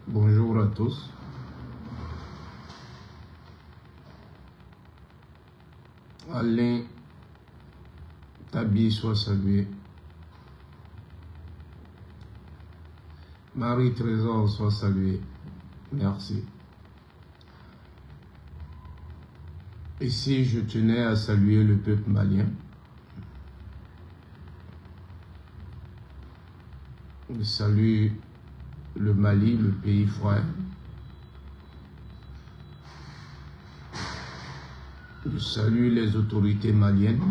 Bonjour à tous. Alain Tabi soit salué. Marie Trésor soit saluée. Merci. Ici, je tenais à saluer le peuple malien. Je salue le Mali, le pays frère. Je salue les autorités maliennes.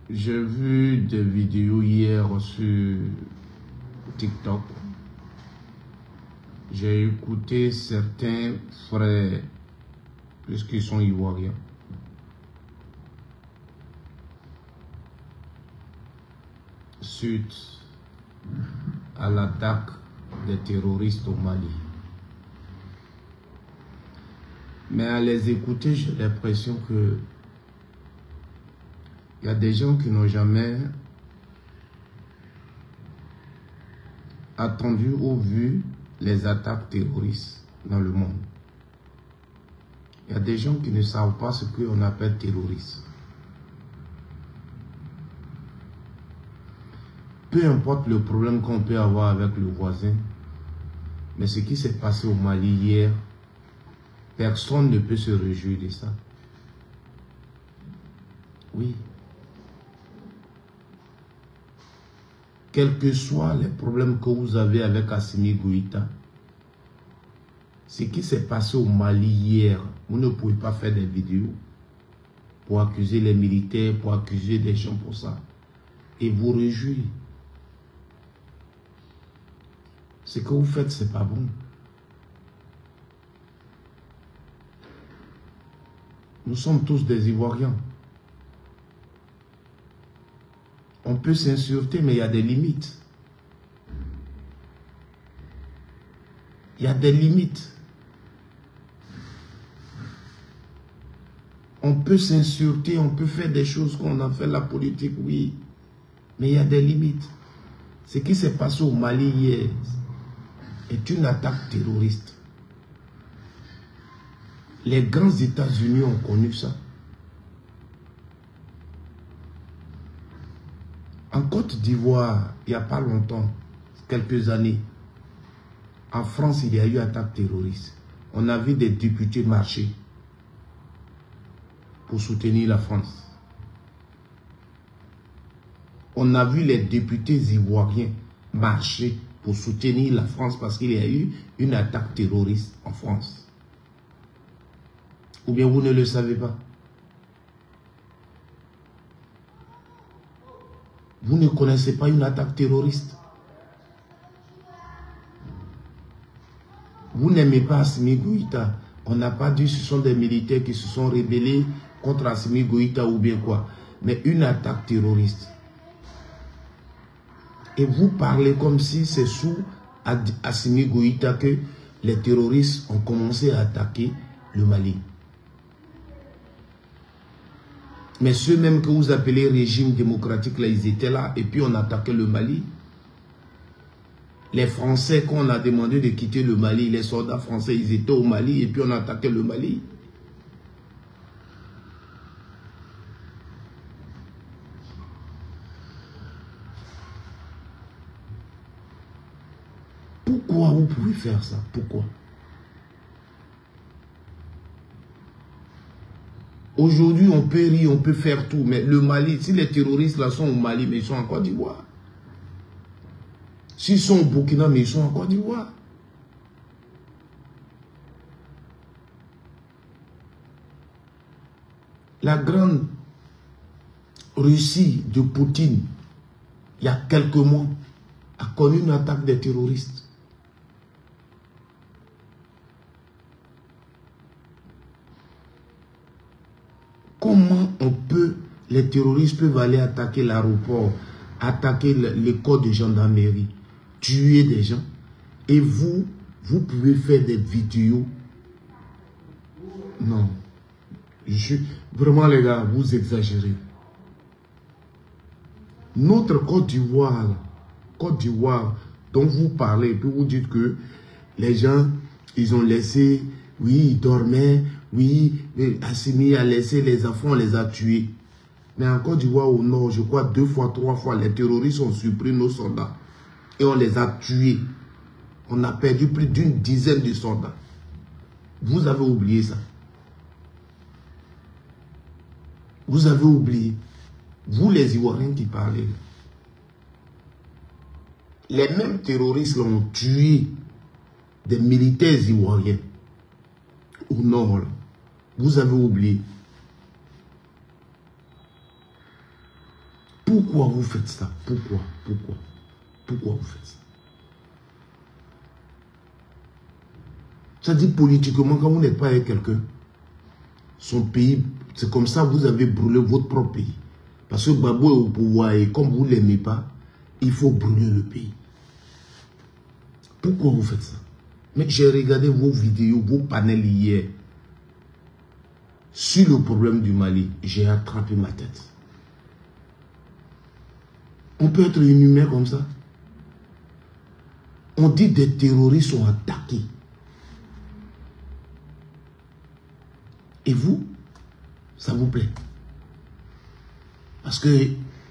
J'ai vu des vidéos hier sur TikTok. J'ai écouté certains frères, puisqu'ils sont ivoiriens, suite à l'attaque des terroristes au Mali. Mais à les écouter, j'ai l'impression que il y a des gens qui n'ont jamais attendu ou vu les attaques terroristes dans le monde. Il y a des gens qui ne savent pas ce qu'on appelle terroriste. Peu importe le problème qu'on peut avoir avec le voisin, mais ce qui s'est passé au Mali hier, personne ne peut se réjouir de ça. Oui. Quels que soient les problèmes que vous avez avec Assimi Goïta, ce qui s'est passé au Mali hier, vous ne pouvez pas faire des vidéos pour accuser les militaires, pour accuser des gens pour ça. Et vous réjouir. Ce que vous faites, c'est pas bon. Nous sommes tous des Ivoiriens. On peut s'insulter, mais il y a des limites. Il y a des limites. On peut s'insulter, on peut faire des choses qu'on a fait la politique, oui. Mais il y a des limites. Ce qui s'est passé au Mali hier est une attaque terroriste. Les grands États-Unis ont connu ça. En Côte d'Ivoire, il n'y a pas longtemps, quelques années, en France, il y a eu attaque terroriste. On a vu des députés marcher pour soutenir la France. On a vu les députés ivoiriens marcher pour soutenir la France parce qu'il y a eu une attaque terroriste en France. Ou bien vous ne le savez pas? Vous ne connaissez pas une attaque terroriste? Vous n'aimez pas Assimi Goïta. On n'a pas dit que ce sont des militaires qui se sont rébellés contre Assimi Goïta ou bien quoi. Mais une attaque terroriste. Et vous parlez comme si c'est sous Assimi Goïta que les terroristes ont commencé à attaquer le Mali. Mais ceux même que vous appelez régime démocratique, là, ils étaient là et puis on attaquait le Mali. Les Français, quand on a demandé de quitter le Mali, les soldats français, ils étaient au Mali et puis on attaquait le Mali. Pourquoi vous pouvez faire ça? Pourquoi? Aujourd'hui, on peut rire, on peut faire tout, mais le Mali, si les terroristes là sont au Mali, mais ils sont en Côte d'Ivoire. S'ils sont au Burkina, mais ils sont en Côte d'Ivoire. La grande Russie de Poutine, il y a quelques mois, a connu une attaque des terroristes. Comment les terroristes peuvent aller attaquer l'aéroport, attaquer l'école de gendarmerie, tuer des gens. Et vous pouvez faire des vidéos. Non. Vraiment les gars, vous exagérez. Notre Côte d'Ivoire, dont vous parlez, puis vous dites que les gens, ils ont laissé, oui, ils dormaient, oui, Assimi a laissé les enfants, on les a tués. Mais en Côte d'Ivoire au nord, je crois 2 fois, 3 fois, les terroristes ont surpris nos soldats. Et on les a tués. On a perdu plus d'une dizaine de soldats. Vous avez oublié ça. Vous avez oublié. Vous les Ivoiriens qui parlez. Les mêmes terroristes ont tué des militaires ivoiriens au nord. Là. Vous avez oublié. Pourquoi vous faites ça? Pourquoi vous faites ça? Ça dit politiquement, quand vous n'êtes pas avec quelqu'un, son pays, c'est comme ça vous avez brûlé votre propre pays. Parce que Gbagbo est au pouvoir et comme vous ne l'aimez pas, il faut brûler le pays. Pourquoi vous faites ça? Mais j'ai regardé vos vidéos, vos panels hier. Sur le problème du Mali, j'ai attrapé ma tête. On peut être inhumain comme ça. On dit des terroristes sont attaqués. Et vous, ça vous plaît? Parce que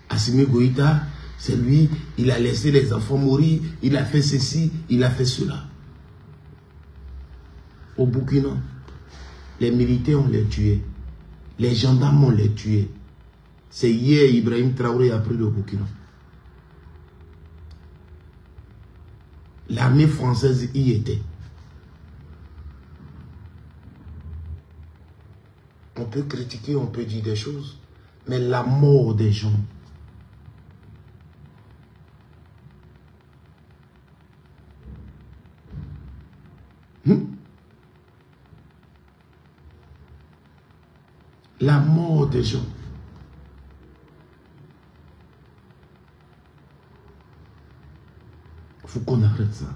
Assimi Goïta, c'est lui, il a laissé les enfants mourir, il a fait ceci, il a fait cela. Au Burkina, les militaires ont les tués, les gendarmes ont les tués. C'est hier Ibrahim Traoré a pris le Burkina. L'armée française y était. On peut critiquer, on peut dire des choses, mais la mort des gens, la mort des gens, il faut qu'on arrête ça.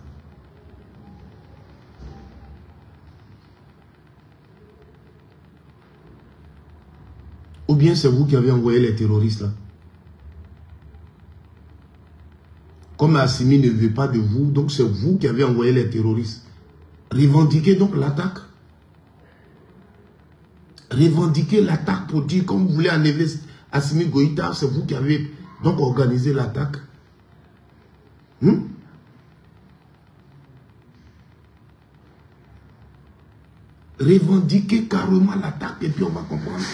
Ou bien c'est vous qui avez envoyé les terroristes là. Comme Assimi ne veut pas de vous, donc c'est vous qui avez envoyé les terroristes. Revendiquez donc l'attaque. Revendiquez l'attaque pour dire, comme vous voulez enlever Assimi Goïta, c'est vous qui avez donc organisé l'attaque. Revendiquez carrément l'attaque et puis on va comprendre.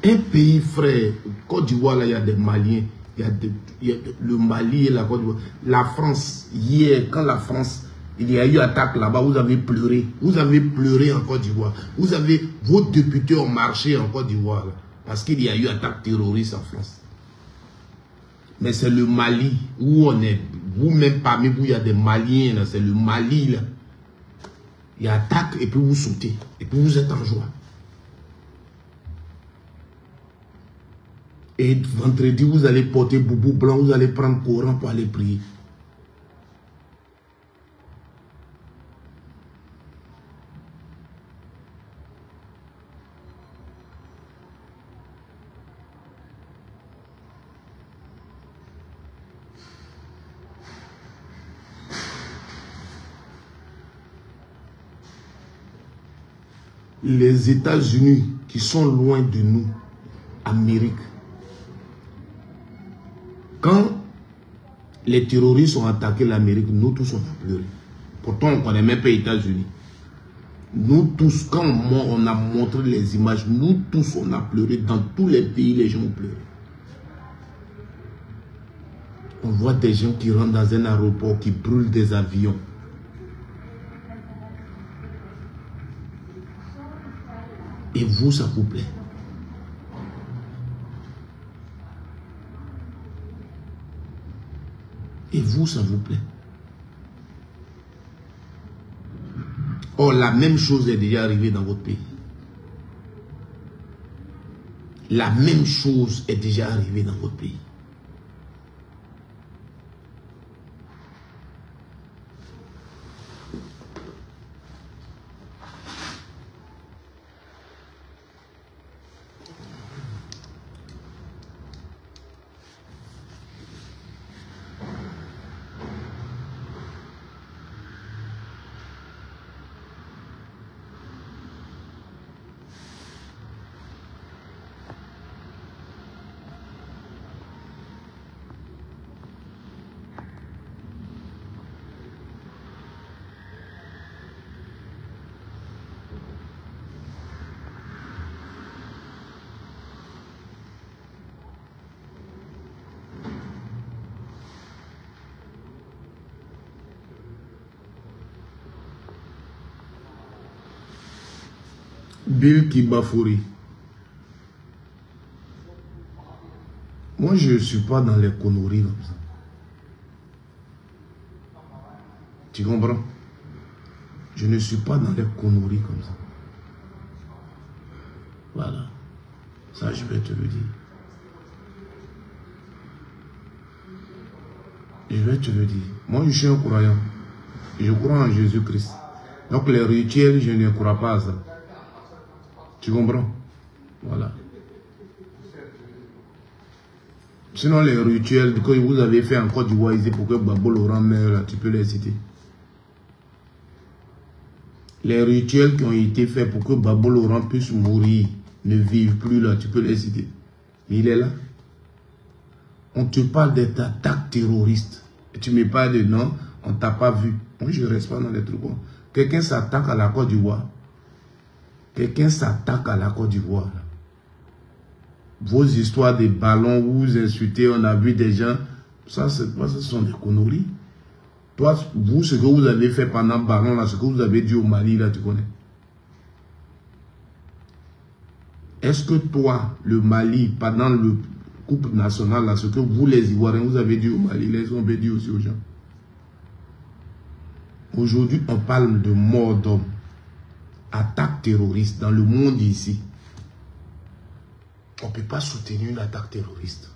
Un pays frère, Côte d'Ivoire, là, il y a des Maliens, il y a le Mali et la Côte d'Ivoire. La France, hier, quand la France, il y a eu attaque là-bas, vous avez pleuré. Vous avez pleuré en Côte d'Ivoire. Vos députés ont marché en Côte d'Ivoire, parce qu'il y a eu attaque terroriste en France. Mais c'est le Mali, où on est, vous-même parmi vous, il y a des Maliens, c'est le Mali, là. Il y a attaque et puis vous sautez, et puis vous êtes en joie. Et vendredi, vous allez porter boubou blanc, vous allez prendre Coran pour aller prier. Les États-Unis qui sont loin de nous, Amérique, quand les terroristes ont attaqué l'Amérique, nous tous on a pleuré. Pourtant, on ne connaît même pas les États-Unis. Nous tous, quand on a montré les images, nous tous on a pleuré. Dans tous les pays, les gens ont pleuré. On voit des gens qui rentrent dans un aéroport, qui brûlent des avions. Et vous, ça vous plaît? Et vous, ça vous plaît? Or, la même chose est déjà arrivée dans votre pays. La même chose est déjà arrivée dans votre pays. Bill Kibafouri. Moi, je ne suis pas dans les conneries comme ça. Tu comprends? Je ne suis pas dans les conneries comme ça. Voilà. Ça, je vais te le dire. Je vais te le dire. Moi, je suis un croyant. Je crois en Jésus-Christ. Donc, les rituels, je ne crois pas à ça. Tu comprends? Voilà. Sinon, les rituels que vous avez fait en Côte d'Ivoire ici pour que Babo Laurent meure, là, tu peux les citer. Les rituels qui ont été faits pour que Babo Laurent puisse mourir, ne vive plus, là, tu peux les citer. Il est là. On te parle d'être attaque terroriste. Et tu me parles de non, on ne t'a pas vu. Moi, je ne reste pas dans les trucs. Quelqu'un s'attaque à la Côte d'Ivoire. Quelqu'un s'attaque à la Côte d'Ivoire. Vos histoires de ballons, vous insultez, on a vu des gens. Ça, ce sont des conneries. Toi, vous, ce que vous avez fait pendant ballon, là, ce que vous avez dit au Mali, là, tu connais. Est-ce que toi, le Mali, pendant le couple national, là, ce que vous, les Ivoiriens, vous avez dit au Mali, les ont dit aussi aux gens. Aujourd'hui, on parle de mort d'homme. Attaque terroriste dans le monde ici. On ne peut pas soutenir une attaque terroriste.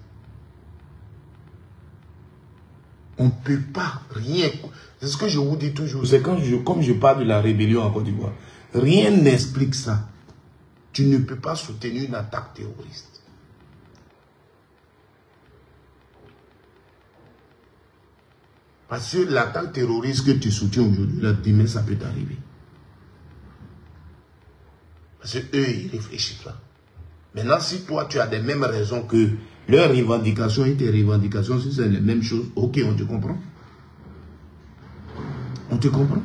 On ne peut pas, rien. C'est ce que je vous dis toujours. C'est comme je parle de la rébellion en Côte d'Ivoire. Rien n'explique ça. Tu ne peux pas soutenir une attaque terroriste. Parce que l'attaque terroriste que tu soutiens aujourd'hui, là, demain, ça peut t'arriver. Parce qu'eux, ils réfléchissent là. Maintenant, si toi, tu as les mêmes raisons que leurs revendications et tes revendications, si c'est les mêmes choses, ok, on te comprend. On te comprend.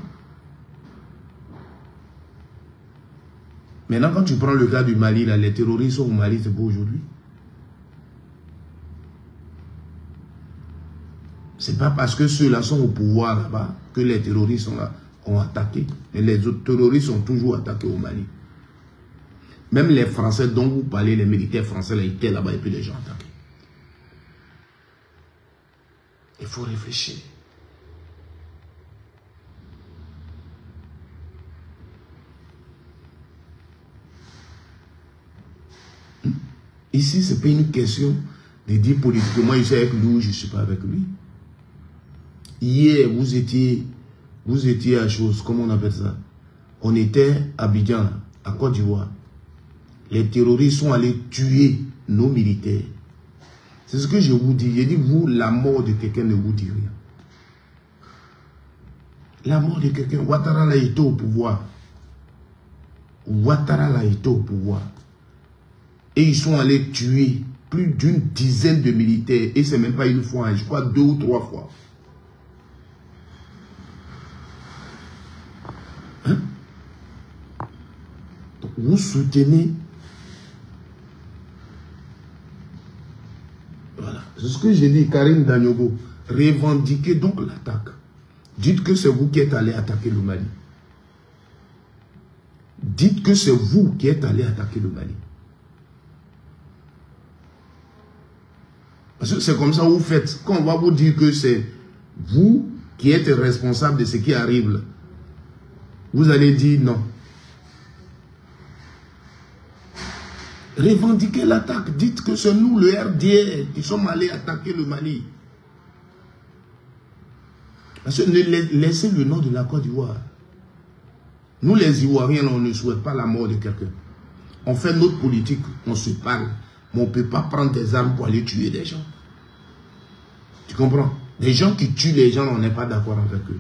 Maintenant, quand tu prends le cas du Mali, là, les terroristes sont au Mali, c'est pour aujourd'hui. C'est pas parce que ceux-là sont au pouvoir là-bas que les terroristes sont là, ont attaqué. Et les autres terroristes sont toujours attaqués au Mali. Même les Français dont vous parlez, les militaires français, là, ils étaient là-bas et puis les gens attaqués. Il faut réfléchir. Ici, ce n'est pas une question de dire politiquement, je suis avec lui ou je ne suis pas avec lui. Hier, vous étiez à chose, comment on appelle ça? On était à Abidjan, à Côte d'Ivoire. Les terroristes sont allés tuer nos militaires. C'est ce que je vous dis. Je dis, vous, la mort de quelqu'un ne vous dit rien. La mort de quelqu'un, Ouattara l'a été au pouvoir. Ouattara l'a été au pouvoir. Et ils sont allés tuer plus d'une dizaine de militaires. Et c'est même pas une fois, je crois 2 ou 3 fois. Hein? Donc, vous soutenez. Voilà. C'est ce que j'ai dit, Karim Danyogo. Revendiquez donc l'attaque. Dites que c'est vous qui êtes allé attaquer le Mali. Dites que c'est vous qui êtes allé attaquer le Mali. Parce que c'est comme ça que vous faites. Quand on va vous dire que c'est vous qui êtes responsable de ce qui arrive là. Vous allez dire non. Revendiquez l'attaque. Dites que c'est nous, le RDR, qui sommes allés attaquer le Mali. Parce que laissez le nom de la Côte d'Ivoire. Nous, les Ivoiriens, on ne souhaite pas la mort de quelqu'un. On fait notre politique, on se parle. Mais on ne peut pas prendre des armes pour aller tuer des gens. Tu comprends? Les gens qui tuent les gens, on n'est pas d'accord avec eux.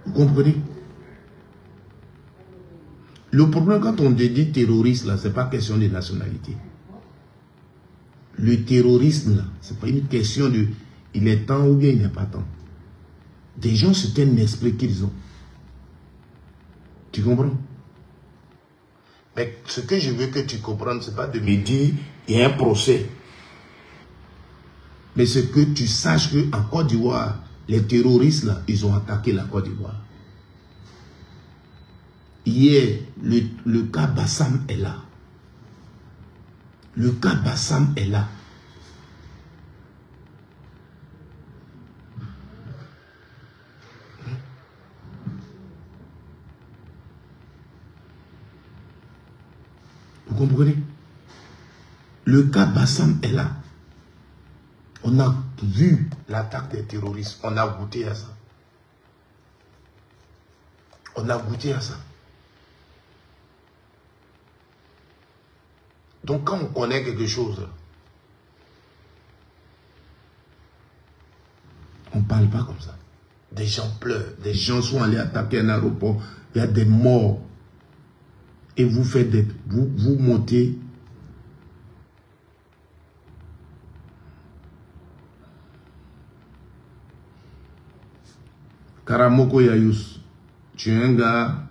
Vous comprenez? Le problème quand on dit terroriste, là, ce n'est pas question de nationalité. Le terrorisme, là, ce n'est pas une question de il est temps ou bien il n'est pas temps. Des gens, c'est un esprit qu'ils ont. Tu comprends? Mais ce que je veux que tu comprennes, ce n'est pas de me dire il y a un procès. Mais c'est que tu saches qu'en Côte d'Ivoire, les terroristes, là, ils ont attaqué la Côte d'Ivoire. Hier, le cas Bassam est là. Le cas Bassam est là. Vous comprenez? Le cas Bassam est là. On a vu l'attaque des terroristes. On a goûté à ça. On a goûté à ça. Donc quand on connaît quelque chose, on ne parle pas comme ça. Des gens pleurent. Des gens sont allés attaquer un aéroport. Il y a des morts. Et vous faites des... Vous montez... Karamoko Yayous, tu es un gars,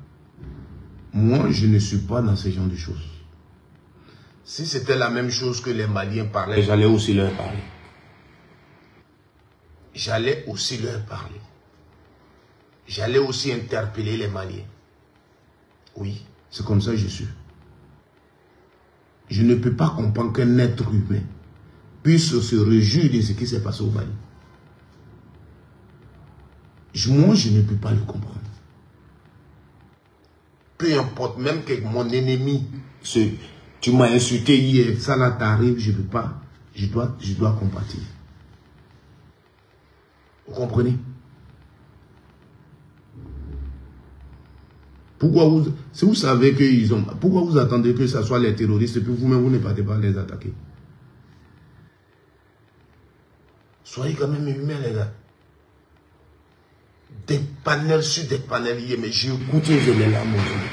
moi je ne suis pas dans ce genre de choses. Si c'était la même chose que les Maliens parlaient, j'allais aussi leur parler. J'allais aussi leur parler. J'allais aussi interpeller les Maliens. Oui, c'est comme ça que je suis. Je ne peux pas comprendre qu'un être humain puisse se réjouir de ce qui s'est passé au Mali. Moi, je ne peux pas le comprendre. Peu importe, même que mon ennemi, tu m'as insulté hier, ça là t'arrive, je ne peux pas, je dois compatir. Vous comprenez? Pourquoi vous, si vous savez qu'ils ont, pourquoi vous attendez que ce soit les terroristes et puis vous-même, vous ne partez pas les attaquer? Soyez quand même humains, les gars. Des panels sur des panels hier, mais j'ai écouté, je les larmes aujourd'hui.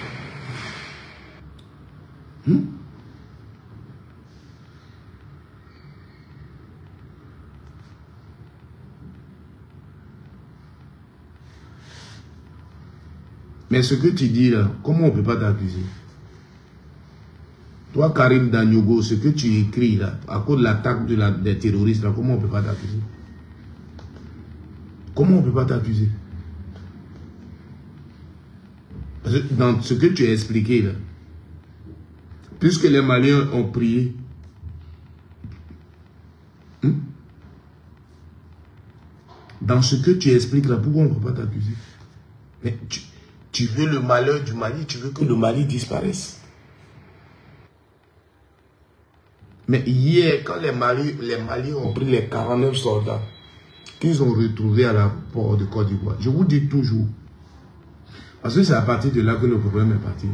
Mais ce que tu dis là, comment on ne peut pas t'accuser? Toi, Karim Danyogo, ce que tu écris là, à cause de l'attaque des terroristes, là, comment on ne peut pas t'accuser? Comment on ne peut pas t'accuser? Parce que dans ce que tu as expliqué là, puisque les Maliens ont prié, dans ce que tu expliques là, pourquoi on ne peut pas t'accuser? Mais tu veux le malheur du Mali, tu veux que le Mali disparaisse. Mais hier, quand les Maliens ont pris les 49 soldats qu'ils ont retrouvés à l'aéroport de Côte d'Ivoire, je vous dis toujours, parce que c'est à partir de là que le problème est parti.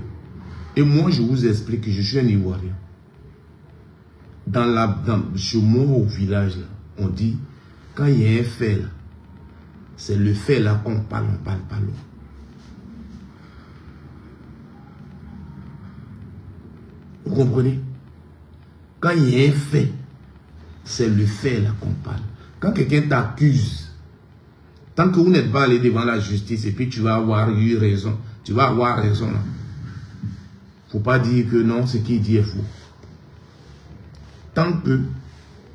Et moi, je vous explique que je suis un Ivoirien. Chez moi, au village, là, on dit, quand il y a un fait, là, c'est le fait là qu'on parle, on ne parle pas l'autre. Vous comprenez? Quand il y a un fait, c'est le fait là qu'on parle. Quand quelqu'un t'accuse, tant que vous n'êtes pas allé devant la justice et puis tu vas avoir eu raison, tu vas avoir raison là. Il ne faut pas dire que non, ce qu'il dit est faux. Tant que,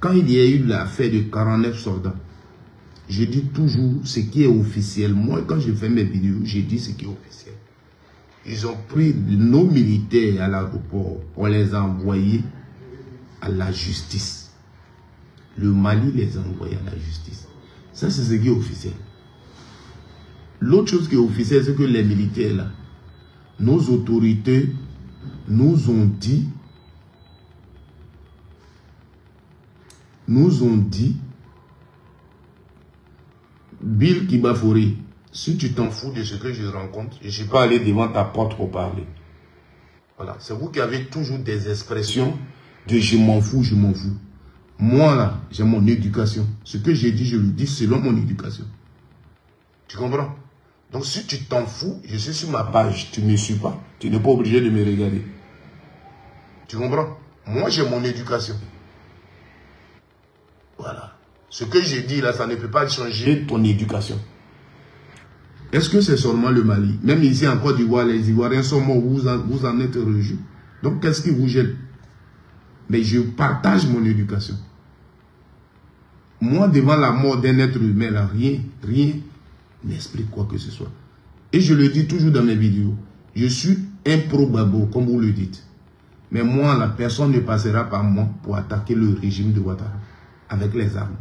quand il y a eu l'affaire de 49 soldats, je dis toujours ce qui est officiel. Moi, quand je fais mes vidéos, je dis ce qui est officiel. Ils ont pris nos militaires à l'aéroport, on les a envoyés à la justice. Le Mali les a envoyés à la justice. Ça, c'est ce qui est officiel. L'autre chose qui est officielle, c'est que les militaires, là, nos autorités nous ont dit, Bill Kibafori, si tu t'en fous de ce que je rencontre, je ne suis pas allé devant ta porte pour parler. Voilà, c'est vous qui avez toujours des expressions de je m'en fous, je m'en fous. Moi là, j'ai mon éducation. Ce que j'ai dit, je le dis selon mon éducation. Tu comprends? Donc si tu t'en fous, je suis sur ma page, tu ne me suis pas. Tu n'es pas obligé de me regarder. Tu comprends? Moi j'ai mon éducation. Voilà. Ce que j'ai dit là, ça ne peut pas changer ton éducation. Est-ce que c'est seulement le Mali? Même ici en Côte d'Ivoire, les Ivoiriens sont morts, vous en êtes réjouis. Donc qu'est-ce qui vous gêne? Mais je partage mon éducation. Moi, devant la mort d'un être humain, là, rien n'explique quoi que ce soit. Et je le dis toujours dans mes vidéos. Je suis un pro-babo, comme vous le dites. Mais moi, la personne ne passera par moi pour attaquer le régime de Ouattara avec les armes.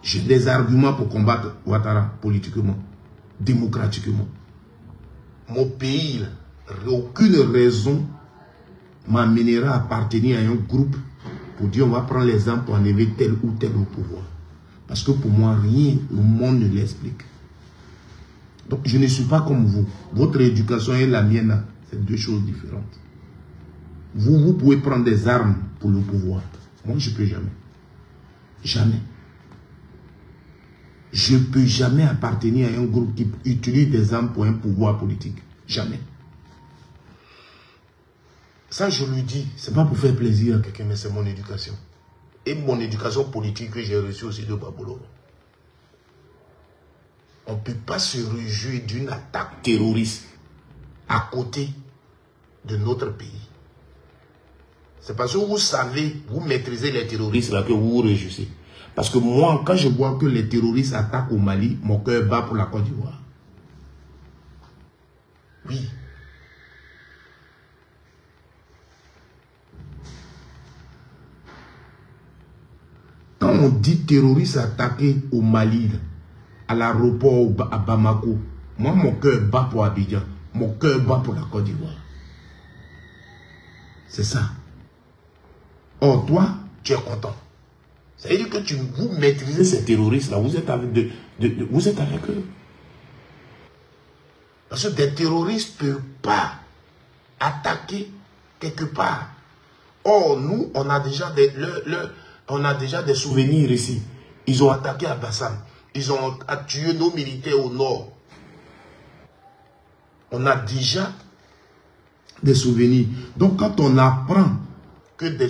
J'ai des arguments pour combattre Ouattara politiquement, démocratiquement. Mon pays, aucune raison m'amènera à appartenir à un groupe pour dire on va prendre les armes pour enlever tel ou tel au pouvoir. Parce que pour moi, rien au monde ne l'explique. Donc je ne suis pas comme vous. Votre éducation et la mienne, c'est deux choses différentes. Vous pouvez prendre des armes pour le pouvoir. Moi, je ne peux jamais. Jamais. Je ne peux jamais appartenir à un groupe qui utilise des armes pour un pouvoir politique. Jamais. Ça, je lui dis, ce n'est pas pour faire plaisir à quelqu'un, mais c'est mon éducation. Et mon éducation politique que j'ai reçue aussi de Babolo. On ne peut pas se réjouir d'une attaque terroriste à côté de notre pays. C'est parce que vous savez, vous maîtrisez les terroristes là que vous vous réjouissez. Parce que moi, quand je vois que les terroristes attaquent au Mali, mon cœur bat pour la Côte d'Ivoire. Oui. Quand on dit terroristes attaqués au Mali, à l'aéroport à Bamako, moi, mon cœur bat pour Abidjan. Mon cœur bat pour la Côte d'Ivoire. C'est ça. Or, toi, tu es content. Ça veut dire que vous maîtrisez ces terroristes-là. Vous êtes avec eux. Parce que des terroristes ne peuvent pas attaquer quelque part. Or, nous, on a déjà des souvenirs ici. Ils ont attaqué à Bassam. Ils ont tué nos militaires au nord. On a déjà des souvenirs. Donc, quand on apprend que des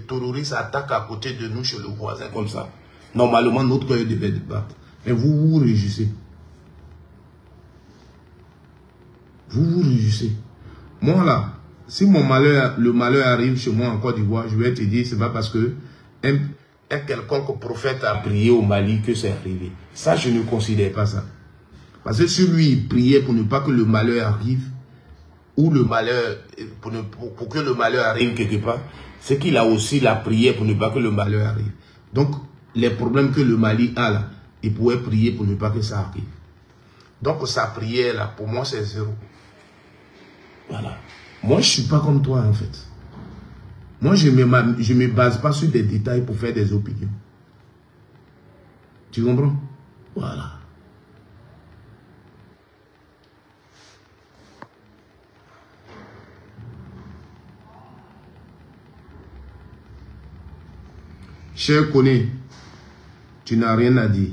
terroristes attaquent à côté de nous chez le voisin comme ça, normalement, notre cœur devait battre. Mais vous vous réjouissez. Vous vous réjouissez. Moi, là, si le malheur arrive chez moi en Côte d'Ivoire, je vais te dire, c'est pas parce que un quelconque prophète a prié au Mali que c'est arrivé. Ça, je ne considère pas ça. Parce que si lui, il priait pour ne pas que le malheur arrive, ou le malheur, pour que le malheur arrive quelque part, c'est qu'il a aussi la prière pour ne pas que le malheur arrive. Donc, les problèmes que le Mali a là, il pouvait prier pour ne pas que ça arrive. Donc, sa prière là, pour moi, c'est zéro. Voilà. Moi, je ne suis pas comme toi, en fait. Moi, je ne me base pas sur des détails pour faire des opinions. Tu comprends? Voilà. Cher Koné, tu n'as rien à dire.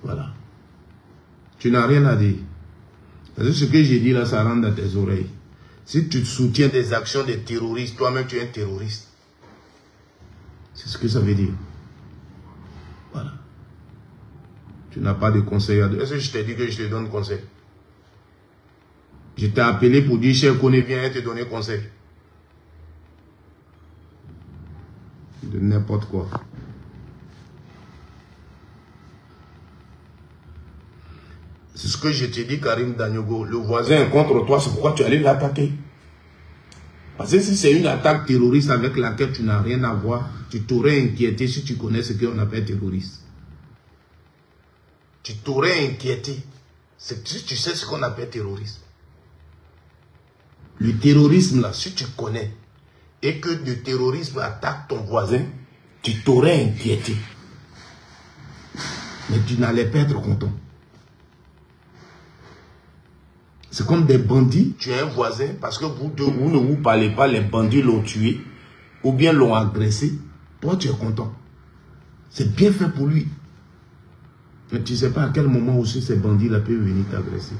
Voilà. Tu n'as rien à dire. Parce que ce que j'ai dit là, ça rentre dans tes oreilles. Si tu soutiens des actions des terroristes, toi-même tu es un terroriste. C'est ce que ça veut dire. Voilà. Tu n'as pas de conseil à donner. Est-ce que je t'ai dit que je te donne conseil? Je t'ai appelé pour dire, cher Koné, viens te donner conseil. De n'importe quoi. C'est ce que je t'ai dit, Karim Daniogo. Le voisin est contre toi, c'est pourquoi tu allais l'attaquer. Parce que si c'est une attaque terroriste avec laquelle tu n'as rien à voir, tu t'aurais inquiété si tu connais ce qu'on appelle terroriste. Tu t'aurais inquiété si tu sais ce qu'on appelle terrorisme. Le terrorisme, là, si tu connais, et que le terrorisme attaque ton voisin, tu t'aurais inquiété. Mais tu n'allais pas être content. C'est comme des bandits. Tu es un voisin, parce que vous ne vous parlez pas, les bandits l'ont tué, ou bien l'ont agressé. Toi, tu es content. C'est bien fait pour lui. Mais tu ne sais pas à quel moment aussi ces bandits-là peuvent venir t'agresser.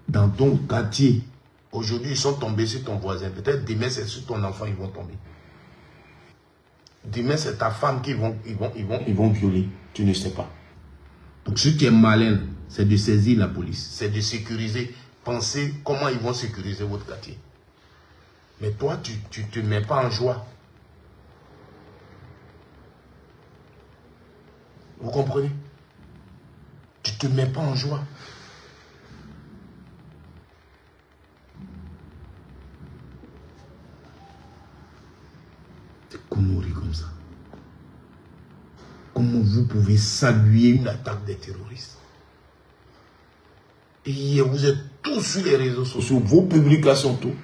Dans ton quartier, aujourd'hui, ils sont tombés sur ton voisin. Peut-être demain, c'est sur ton enfant, ils vont tomber. Demain, c'est ta femme qu'ils vont violer. Tu ne sais pas. Donc, ce qui est malin, c'est de saisir la police. C'est de sécuriser. Pensez comment ils vont sécuriser votre quartier. Mais toi, tu ne te mets pas en joie. Vous comprenez? Tu ne te mets pas en joie. C'est connerie comme ça. Comment vous pouvez saluer une attaque des terroristes? Et vous êtes tous sur les réseaux sociaux, vos publications, tout.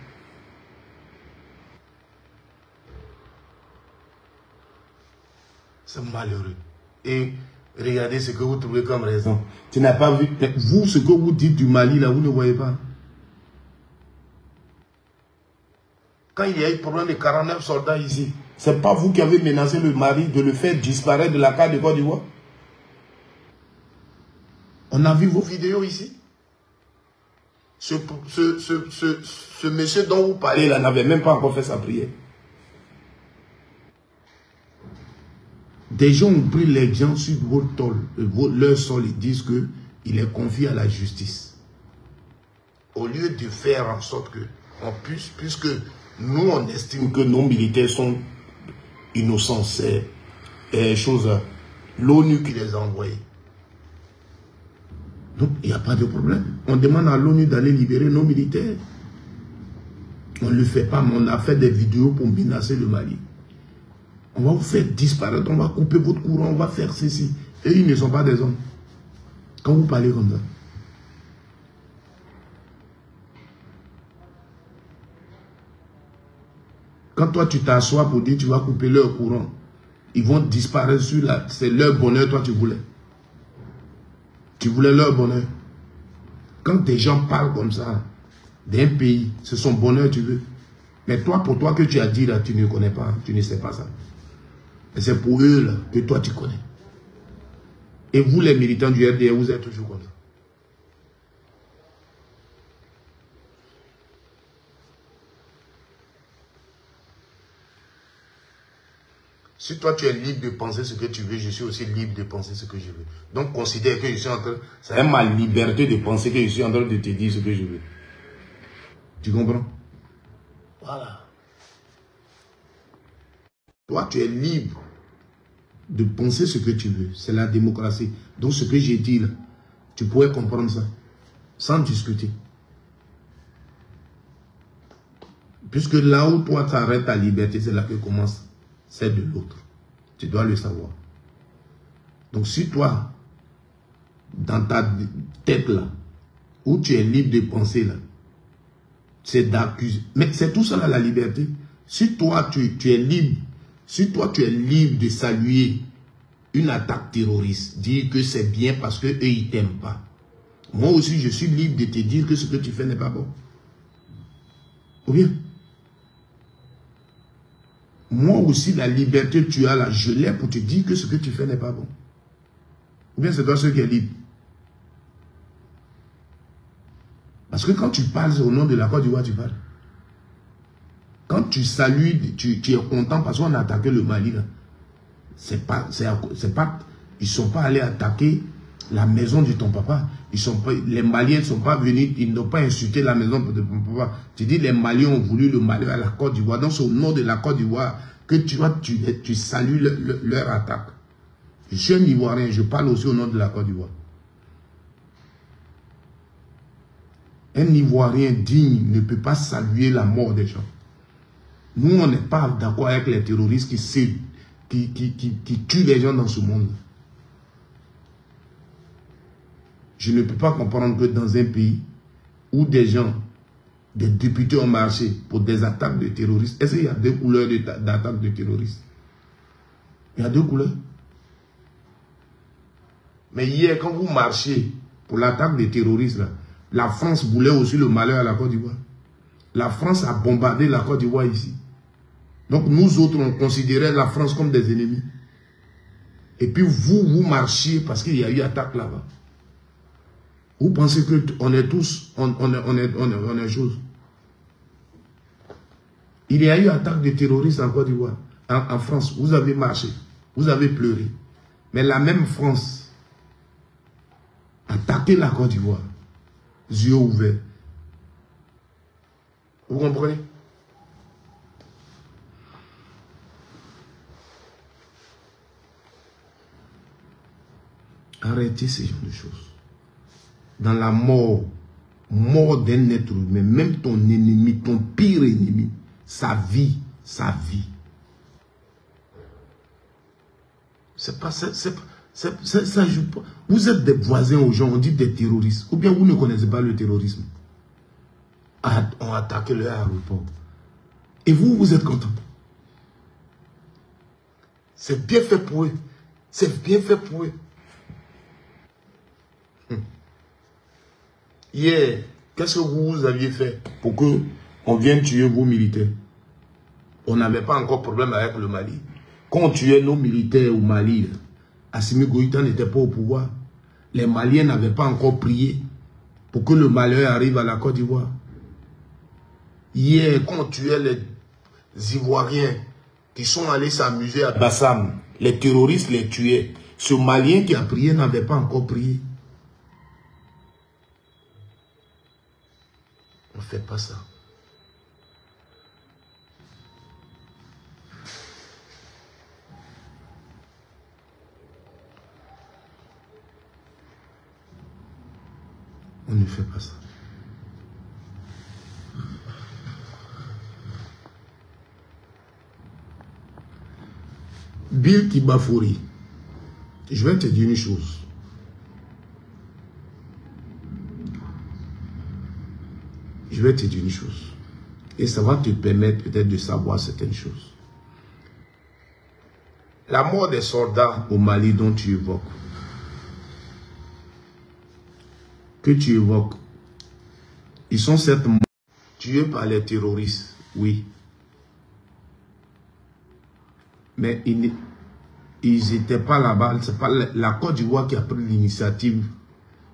C'est malheureux. Et regardez ce que vous trouvez comme raison. Tu n'as pas vu. Vous, ce que vous dites du Mali, là, vous ne voyez pas. Quand il y a eu problème de 49 soldats ici, c'est pas vous qui avez menacé le Mali de le faire disparaître de la carte de Côte d'Ivoire? On a vu vos vidéos ici. Ce monsieur dont vous parlez là n'avait même pas encore fait sa prière. Des gens ont pris les gens sur leur sol et disent qu'il est confié à la justice. Au lieu de faire en sorte que on puisse, puisque nous on estime que nos militaires sont innocents, c'est l'ONU qui les a envoyés. Donc il n'y a pas de problème. On demande à l'ONU d'aller libérer nos militaires. On ne le fait pas, mais on a fait des vidéos pour menacer le Mali. On va vous faire disparaître, on va couper votre courant, on va faire ceci. Et ils ne sont pas des hommes. Quand vous parlez comme ça. Quand toi tu t'assois pour dire tu vas couper leur courant, ils vont disparaître sur la... C'est leur bonheur, toi tu voulais. Tu voulais leur bonheur. Quand des gens parlent comme ça, d'un pays, c'est son bonheur tu veux. Mais toi, pour toi que tu as dit là, tu ne connais pas, tu ne sais pas ça. Et c'est pour eux là, que toi tu connais. Et vous les militants du RDR, vous êtes toujours comme ça. Si toi tu es libre de penser ce que tu veux, je suis aussi libre de penser ce que je veux. Donc considère que je suis en train... C'est ma liberté de penser que je suis en train de te dire ce que je veux. Tu comprends? Voilà. Toi tu es libre de penser ce que tu veux. C'est la démocratie. Donc ce que j'ai dit là, tu pourrais comprendre ça. Sans discuter. Puisque là où toi tu arrêtes ta liberté, c'est là que commence celle de l'autre. Tu dois le savoir. Donc si toi, dans ta tête là, où tu es libre de penser là, c'est d'accuser. Mais c'est tout ça là, la liberté. Si toi tu es libre, si toi tu es libre de saluer une attaque terroriste, dire que c'est bien parce que eux ils t'aiment pas. Moi aussi je suis libre de te dire que ce que tu fais n'est pas bon. Ou bien? Moi aussi, la liberté que tu as là, je l'ai pour te dire que ce que tu fais n'est pas bon. Ou bien c'est toi seul qui est libre. Parce que quand tu parles au nom de la Côte d'Ivoire, tu parles. Quand tu salues, tu es content parce qu'on a attaqué le Mali là. Ils ne sont pas allés attaquer la maison de ton papa. Les Maliens ne sont pas venus, ils n'ont pas insulté la maison de ton papa. Tu dis les Maliens ont voulu le Mali à la Côte d'Ivoire. Donc c'est au nom de la Côte d'Ivoire que tu salues leur attaque. Je suis un Ivoirien, je parle aussi au nom de la Côte d'Ivoire. Un Ivoirien digne ne peut pas saluer la mort des gens. Nous, on n'est pas d'accord avec les terroristes qui tuent les gens dans ce monde. Je ne peux pas comprendre que dans un pays où des gens, des députés ont marché pour des attaques de terroristes, est-ce qu'il y a deux couleurs d'attaques de terroristes? Il y a deux couleurs. Mais hier, quand vous marchez pour l'attaque des terroristes, là, la France voulait aussi le malheur à la Côte d'Ivoire. La France a bombardé la Côte d'Ivoire ici. Donc nous autres, on considérait la France comme des ennemis. Et puis vous marchiez parce qu'il y a eu attaque là-bas. Vous pensez qu'on est tous, on est chose. Il y a eu attaque de terroristes en Côte d'Ivoire, en France. Vous avez marché, vous avez pleuré. Mais la même France a attaqué la Côte d'Ivoire. Yeux ouverts. Vous comprenez? Arrêtez ce genre de choses. Dans la mort d'un être humain, même ton ennemi, ton pire ennemi, sa vie. C'est pas ça, ça joue pas. Vous êtes des voisins aux gens, on dit des terroristes. Ou bien vous ne connaissez pas le terrorisme. On a attaqué le aéroport. Et vous êtes content. C'est bien fait pour eux. C'est bien fait pour eux. Hier, qu'est-ce que vous aviez fait pour que on vienne tuer vos militaires? On n'avait pas encore de problème avec le Mali. Quand on tuait nos militaires au Mali, Assimi Goïta n'était pas au pouvoir. Les Maliens n'avaient pas encore prié pour que le malheur arrive à la Côte d'Ivoire. Hier, quand on tuait les Ivoiriens qui sont allés s'amuser à Bassam, les terroristes les tuaient. Ce Malien qui a prié n'avait pas encore prié. On ne fait pas ça. On ne fait pas ça. Bill Kibafouri, je vais te dire une chose. Je vais te dire une chose. Et ça va te permettre peut-être de savoir certaines choses. La mort des soldats au Mali dont tu évoques, ils sont certes tués par les terroristes, oui. Mais ils n'étaient pas là-bas. C'est pas la Côte d'Ivoire qui a pris l'initiative,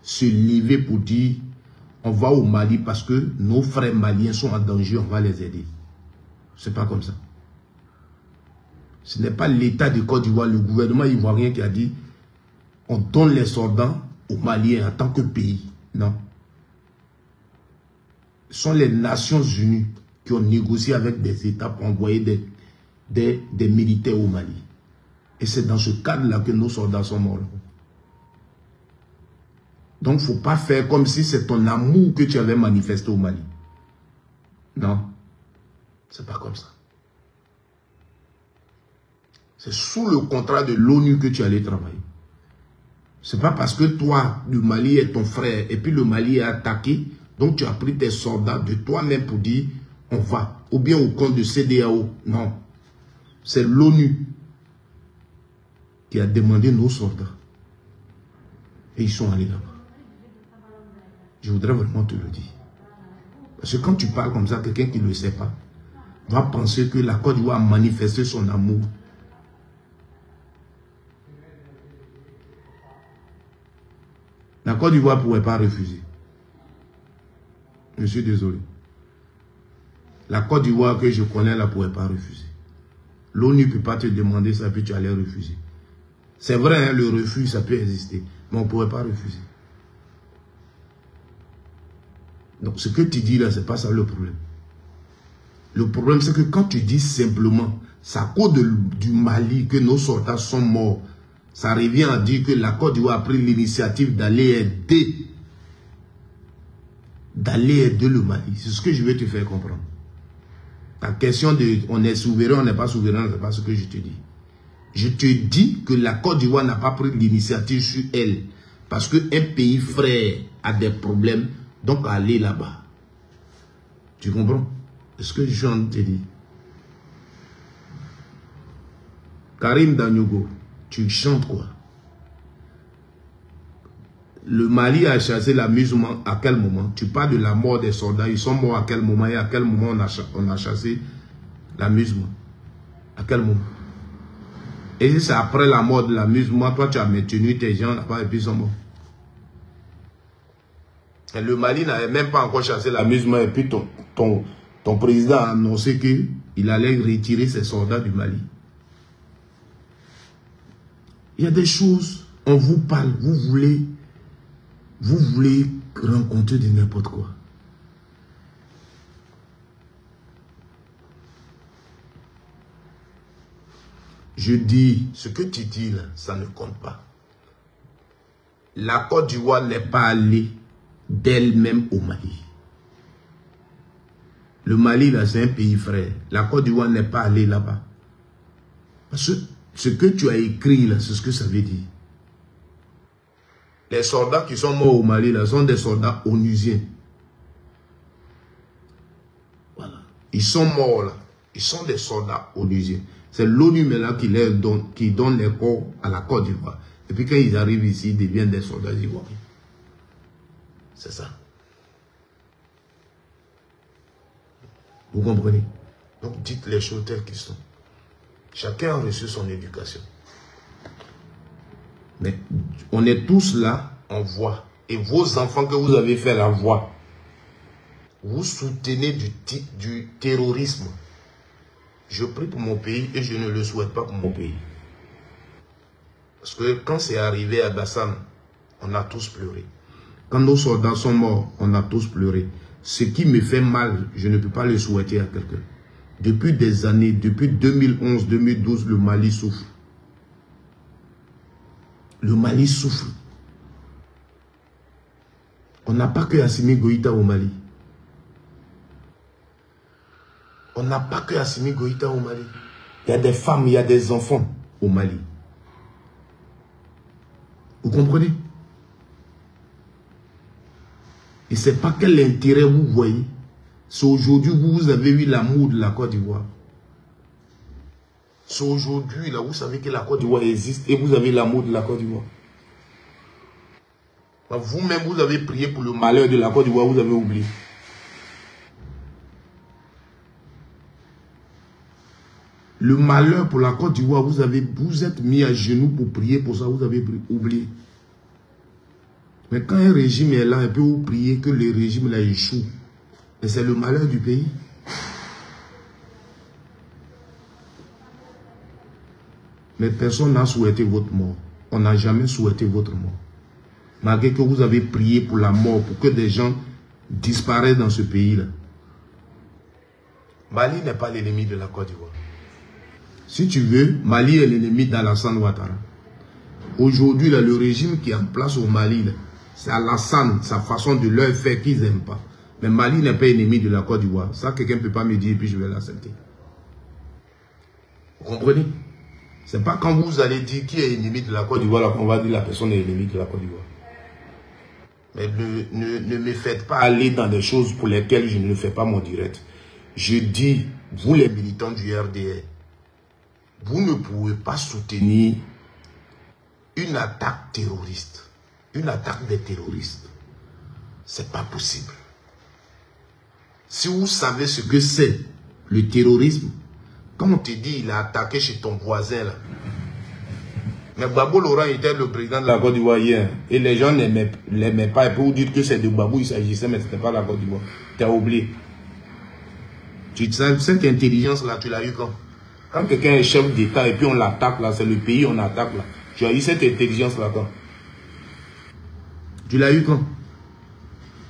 se lever pour dire on va au Mali parce que nos frères maliens sont en danger, on va les aider. C'est pas comme ça. Ce n'est pas l'État de Côte d'Ivoire, le gouvernement ivoirien qui a dit on donne les soldats aux Maliens en tant que pays. Non. Ce sont les Nations Unies qui ont négocié avec des États pour envoyer des militaires au Mali. Et c'est dans ce cadre-là que nos soldats sont morts. Donc, il ne faut pas faire comme si c'est ton amour que tu avais manifesté au Mali. Non. C'est pas comme ça. C'est sous le contrat de l'ONU que tu allais travailler. C'est pas parce que toi, le Mali est ton frère, et puis le Mali est attaqué, donc tu as pris tes soldats de toi-même pour dire, on va, ou bien au compte de CEDEAO. Non. C'est l'ONU qui a demandé nos soldats. Et ils sont allés là-bas. Je voudrais vraiment te le dire. Parce que quand tu parles comme ça, quelqu'un qui ne le sait pas va penser que la Côte d'Ivoire a manifesté son amour. La Côte d'Ivoire ne pourrait pas refuser. Je suis désolé. La Côte d'Ivoire que je connais ne pourrait pas refuser. L'ONU ne peut pas te demander ça, puis tu allais refuser. C'est vrai, hein, le refus, ça peut exister. Mais on ne pourrait pas refuser. Donc, ce que tu dis là, ce n'est pas ça le problème. Le problème, c'est que quand tu dis simplement, c'est à cause du Mali que nos soldats sont morts, ça revient à dire que la Côte d'Ivoire a pris l'initiative d'aller aider d'aller aider le Mali. C'est ce que je veux te faire comprendre. La question de on est souverain, on n'est pas souverain, c'est pas ce que je te dis. Je te dis que la Côte d'Ivoire n'a pas pris l'initiative sur elle. Parce qu'un pays frère a des problèmes, donc aller là-bas. Tu comprends? C'est ce que je suis en train de te dire. Karim Danyugo, tu chantes quoi? Le Mali a chassé l'amusement à quel moment? Tu parles de la mort des soldats. Ils sont morts à quel moment? Et à quel moment on a chassé l'amusement? À quel moment? Et si c'est après la mort de l'amusement, toi tu as maintenu tes gens là-bas et puis ils sont morts. Et le Mali n'avait même pas encore chassé l'amusement et puis ton président a annoncé qu'il allait retirer ses soldats du Mali. Il y a des choses, on vous parle, vous voulez rencontrer de n'importe quoi. Je dis, ce que tu dis là, ça ne compte pas. La Côte d'Ivoire n'est pas allée d'elle-même au Mali. Le Mali, là, c'est un pays frère. La Côte d'Ivoire n'est pas allée là-bas. Parce que ce que tu as écrit là, c'est ce que ça veut dire. Les soldats qui sont morts au Mali, là, sont des soldats onusiens. Voilà. Ils sont morts là. Ils sont des soldats onusiens. C'est l'ONU maintenant qui donne les corps à la Côte d'Ivoire. Et puis quand ils arrivent ici, ils deviennent des soldats ivoiriens. C'est ça. Vous comprenez? Donc dites les choses telles qu'elles sont. Chacun a reçu son éducation. Mais on est tous là, on voit. Et vos enfants que vous avez fait la voix, vous soutenez du terrorisme. Je prie pour mon pays et je ne le souhaite pas pour mon pays. Parce que quand c'est arrivé à Bassam, on a tous pleuré. Quand nos soldats sont morts, on a tous pleuré. Ce qui me fait mal, je ne peux pas le souhaiter à quelqu'un. Depuis des années, depuis 2011-2012, le Mali souffre. Le Mali souffre. On n'a pas que Assimi Goïta au Mali. On n'a pas que Assimi Goïta au Mali. Il y a des femmes, il y a des enfants au Mali. Vous comprenez? Et ce n'est pas quel intérêt vous voyez. C'est aujourd'hui que vous avez eu l'amour de la Côte d'Ivoire. C'est aujourd'hui là vous savez que la Côte d'Ivoire existe et vous avez l'amour de la Côte d'Ivoire. Vous-même vous avez prié pour le malheur de la Côte d'Ivoire, vous avez oublié. Le malheur pour la Côte d'Ivoire, vous êtes mis à genoux pour prier pour ça, vous avez oublié. Mais quand un régime est là, et puis vous priez que le régime là échoue. Et c'est le malheur du pays. Mais personne n'a souhaité votre mort. On n'a jamais souhaité votre mort. Malgré que vous avez prié pour la mort, pour que des gens disparaissent dans ce pays-là. Mali n'est pas l'ennemi de la Côte d'Ivoire. Si tu veux, Mali est l'ennemi d'Alassane Ouattara. Aujourd'hui, le régime qui est en place au Mali, c'est Alassane, sa façon de leur faire qu'ils n'aiment pas. Mais Mali n'est pas ennemi de la Côte d'Ivoire. Ça, quelqu'un ne peut pas me dire et puis je vais l'accepter. Vous comprenez? C'est pas quand vous allez dire qui est ennemi de la Côte d'Ivoire qu'on va dire la personne est ennemie de la Côte d'Ivoire. Mais ne me faites pas aller dans des choses pour lesquelles je ne fais pas mon direct. Je dis, vous les militants du RDR, vous ne pouvez pas soutenir une attaque terroriste. Une attaque des terroristes. C'est pas possible. Si vous savez ce que c'est le terrorisme, quand on te dit il a attaqué chez ton voisin là. Mais Gbagbo Laurent était le président de la Côte d'Ivoire hier. Et les gens ne l'aimaient pas. Et pour vous dire que c'est de Gbagbo il s'agissait, mais ce n'était pas la Côte d'Ivoire. Tu as oublié. Cette intelligence là, tu l'as eu quand? Quand quelqu'un est chef d'État et puis on l'attaque là, c'est le pays on attaque là. Tu as eu cette intelligence là quand? Tu l'as eu quand?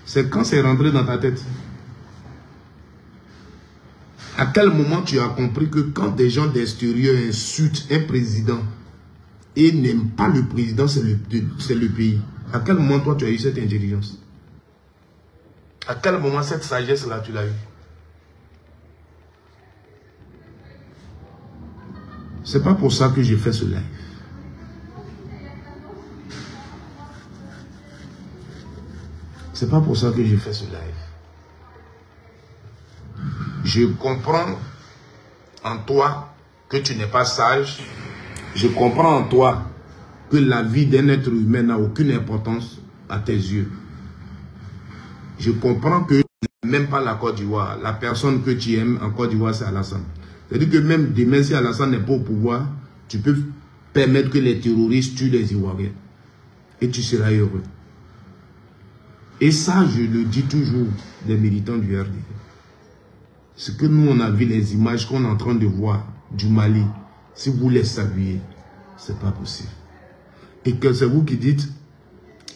C'est quand c'est rentré dans ta tête? À quel moment tu as compris que quand des gens d'extérieur insultent un président et n'aiment pas le président, c'est le pays? À quel moment toi tu as eu cette intelligence? À quel moment cette sagesse-là, tu l'as eue? C'est pas pour ça que j'ai fait ce live. C'est pas pour ça que j'ai fait ce live. Je comprends en toi que tu n'es pas sage. Je comprends en toi que la vie d'un être humain n'a aucune importance à tes yeux. Je comprends que tu n'aimes même pas la Côte d'Ivoire. La personne que tu aimes en Côte d'Ivoire, c'est Alassane. C'est-à-dire que même demain, si Alassane n'est pas au pouvoir, tu peux permettre que les terroristes tuent les Ivoiriens. Et tu seras heureux. Et ça, je le dis toujours des militants du RDD. Ce que nous, on a vu, les images qu'on est en train de voir du Mali, si vous les saluez, ce n'est pas possible. Et que c'est vous qui dites,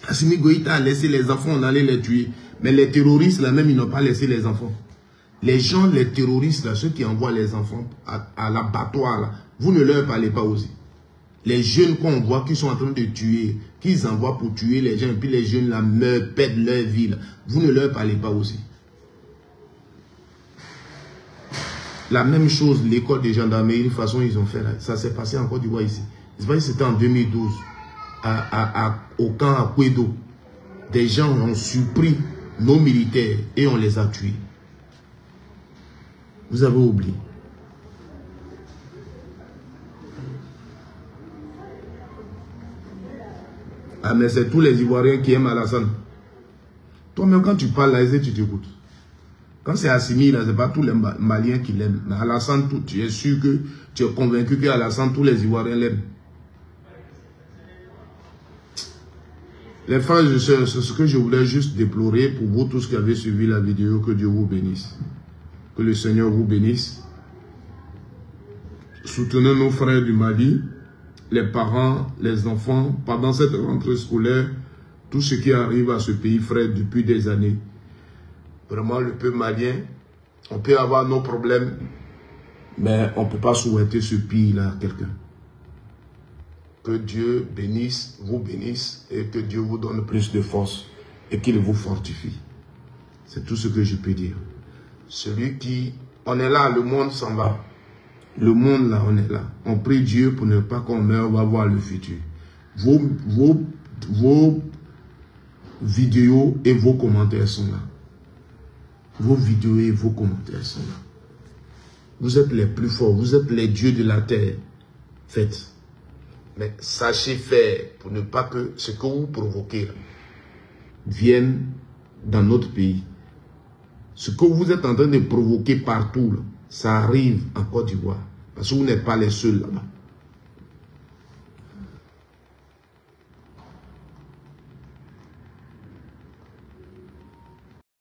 Assimi Goïta a laissé les enfants, on allait les tuer. Mais les terroristes, là même, ils n'ont pas laissé les enfants. Les gens, les terroristes, là, ceux qui envoient les enfants à l'abattoir, là, vous ne leur parlez pas aussi. Les jeunes qu'on voit qui sont en train de tuer, qu'ils envoient pour tuer les gens, et puis les jeunes là meurent, perdent leur vie, là, vous ne leur parlez pas aussi. La même chose, l'école de gendarmerie, de toute façon, ils ont fait là. Ça s'est passé en Côte d'Ivoire ici. C'était en 2012, au camp à Kouedo. Des gens ont surpris nos militaires et on les a tués. Vous avez oublié. Ah, mais c'est tous les Ivoiriens qui aiment Alassane. Toi-même, quand tu parles là, tu t'écoutes. Quand c'est Assimi, là, ce n'est pas tous les Maliens qui l'aiment. Mais Alassane, tu es sûr que tu es convaincu qu'Alassane, tous les Ivoiriens l'aiment. Les frères et sœurs, c'est ce que je voulais juste déplorer pour vous tous qui avez suivi la vidéo. Que Dieu vous bénisse. Que le Seigneur vous bénisse. Soutenez nos frères du Mali, les parents, les enfants, pendant cette rentrée scolaire, tout ce qui arrive à ce pays, frère, depuis des années. Vraiment, le peuple malien, on peut avoir nos problèmes, mais on ne peut pas souhaiter ce pays-là à quelqu'un. Que Dieu bénisse, vous bénisse, et que Dieu vous donne plus de force, et qu'il vous fortifie. C'est tout ce que je peux dire. Celui qui... On est là, le monde s'en va. Le monde là, on est là. On prie Dieu pour ne pas qu'on meure, on va voir le futur. Vos vidéos et vos commentaires sont là. Vos vidéos et vos commentaires sont là. Vous êtes les plus forts, vous êtes les dieux de la terre. Faites. Mais sachez faire pour ne pas que ce que vous provoquez vienne dans notre pays. Ce que vous êtes en train de provoquer partout, là, ça arrive en Côte d'Ivoire. Parce que vous n'êtes pas les seuls là-bas.